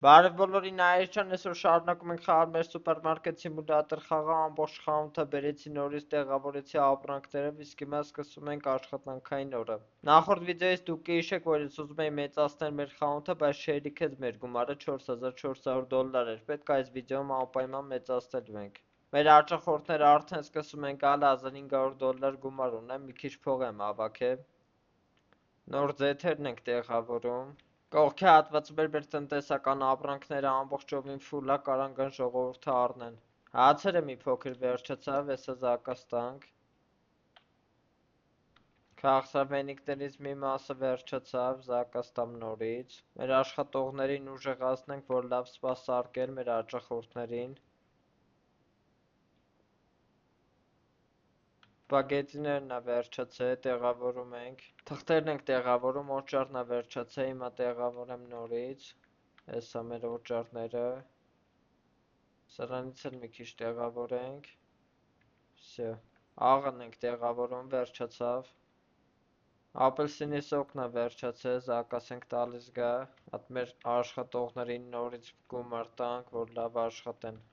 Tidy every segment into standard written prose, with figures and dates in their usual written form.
Բարև բոլորին, այժմ այսօր շարունակում ենք խաղալ մեր սուպերմարկետ սիմուլյատոր խաղը, ամբողջ խանութը բերեցի նորից տեղավորեցի ապրանքներով, իսկ հիմա սկսում ենք աշխատանքային օրը։ Նախորդ վիդեոից դուք կհիշեք, որ ես ուզում էի մեծացնել մեր խանութը, բայց չհերիքեց մեր գումարը $4400 էր, պետք է այս վիդեոում անպայման մեծացնելու ենք։ Մեր հաճախորդները արդեն սկսում են գալ, $1500 գումար ունեմ, մի քիչ փող եմ հավաքել։ Նոր ձեթերն ենք տեղավորում։ Կողքի հատվածում մեր տնտեսական ապրանքները ամբողջովին ֆուլ է, կարան գան ժողովուրդը առնեն։ Հացերը մի փոքր վերջացավ, հեսա զակաստանք։ Քաղցրավենիքներից մի մասը վերջացավ, զակաստամ նորից։ Մեր աշխատողներին ուժեղացնենք, որ լավ սպասարկեն մեր հաճախորդներին։ Սպագետիներն է վերջացել, տեղավորում ենք։ Թղթերն ենք տեղավորում, օճառն է վերջացել, հիմա տեղավորեմ նորից։ Հեսա մեր օճառները։ Սրանից էլ մի քիչ տեղավորենք։ Всё։ Աղն ենք տեղավորում, վերջացավ։ Ապելսինի սոկն է վերջացել, զակաս ենք տալիս գա։ Հատ մեր աշխատողներին նորից գումար տանք, որ լավ աշխատեն։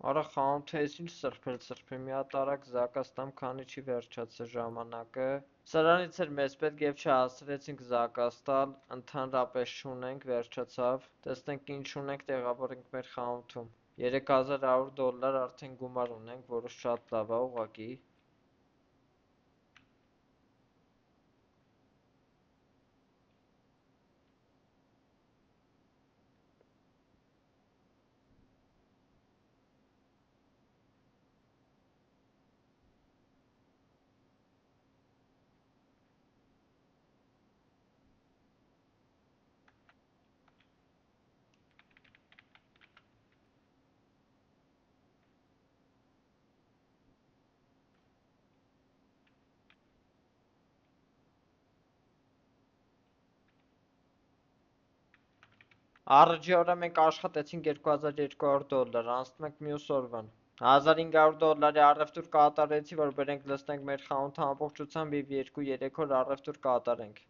Արա խանութը ես ինչ սրբել, մի հատ արագ զակաս տամ, քանի չի վերջացել ժամանակը։ Սրանից էլ մեզ պետք եւ չհասցրեցինք զակաս տալ, ընդհանրապես չունենք, վերջացավ։ Տեսնենք ինչ ունենք, տեղավորենք մեր խանութում։ $3100 արդեն գումար ունենք, որը շատ լավ է ուղղակի։ Առաջի օրը մենք աշխատեցինք $2200, անցնում ենք մյուս օրվան։ $1500 առևտուր կատարեցի, որ բերենք լցնենք մեր խանութը ամբողջությամբ և 2-3 օր առևտուր կատարենք։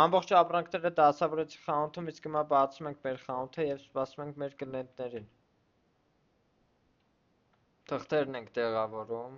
Ամբողջ ապրանքները դասավորեցի խանութում, իսկ հիմա բացում ենք մեր խանութը և սպասում ենք մեր կլիենտներին։ Թղթերն ենք տեղավորում։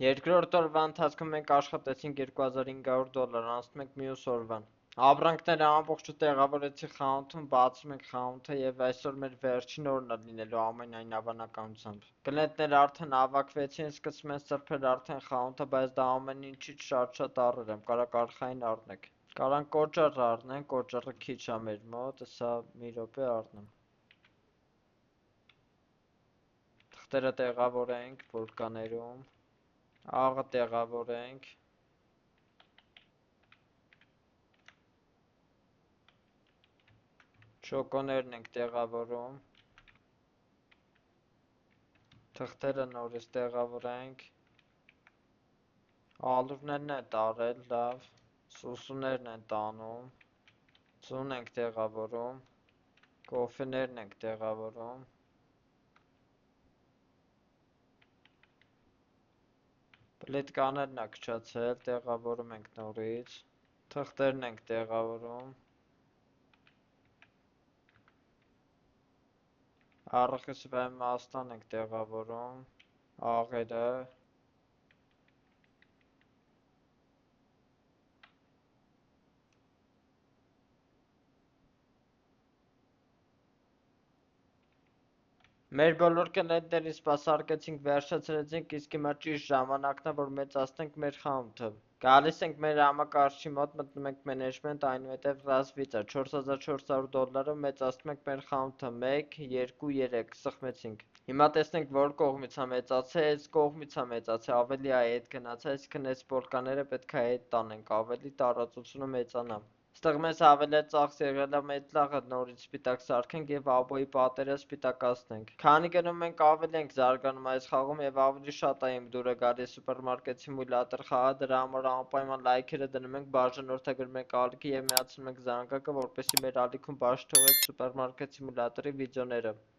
Երկրորդ օրվա ընթացքում մենք աշխատեցինք $2500, անցնում ենք մյուս օրվան։ Ապրանքները ամբողջը տեղավորեցի խանութում, բացում ենք խանութը եւ այսօր մեր վերջին օրն է լինելու ամենայն հավանականությամբ։ Կլիենտները արդեն հավաքվեցին, սկսում են սրբել արդեն խանութը, բայց դա ամեն ինչից շատ առել եմ, կարա կարխային առնեք։ Կարան կոճառ առնեն, կոճառը քիչ է մեր մոտ, սա մի րոպե առնեմ։ Թղթերը տեղավորենք պոլկաներում, աղը տեղավորենք։ Շոկոներն ենք տեղավորում, թղթերը նորից տեղավորենք, ալուրներն են տարել, լավ, սուսուներն են տանում, ձուն ենք տեղավորում, կոֆեներն ենք տեղավորում, պլետկաներն է քչացել, տեղավորում ենք նորից, թղթերն ենք տեղավորում, առխեսվային մասնան ենք տեղավորում, աղերը, Մեր բոլոր կլիենտներին սպասարկեցինք, վերջացրեցինք, իսկ հիմա ճիշտ ժամանակն է, որ մեծացնենք մեր խանութը։ Գալիս ենք մեր համակարգչի մոտ, մտնում ենք մենեջմենտ, այնուհետև ռազվիծա $4400-ով մեծացնում ենք մեր խանութը 1, 2, 3, սխմեցինք։ Հիմա տեսնենք որ կողմից է մեծացել, այս կողմից է մեծացել, ավելի է հետ գնացել, այսինքն այս պոլկաները պետք է հետ տանենք, ավելի տարածությունը մեծանա։ Ստեղ մեզ ավելի ծախս եղել է մեծ լախը նորից սպիտակ սարքենք եւ աբոյի պատերը սպիտակացնենք։ Քանի գնում ենք ավելի ենք զարգանում այս խաղում եւ ավելի շատ է իմ դուրը գալիս սուպերմարկետ սիմուլյատոր խաղը, դրա համար անպայման լայքերը դնում ենք, բաժանորդագրում ենք ալիքի եւ միացնում ենք զանգակը, որպեսզի մեր ալիքում բաց թողեք սուպերմարկետ սիմուլյատորի վիդեոները։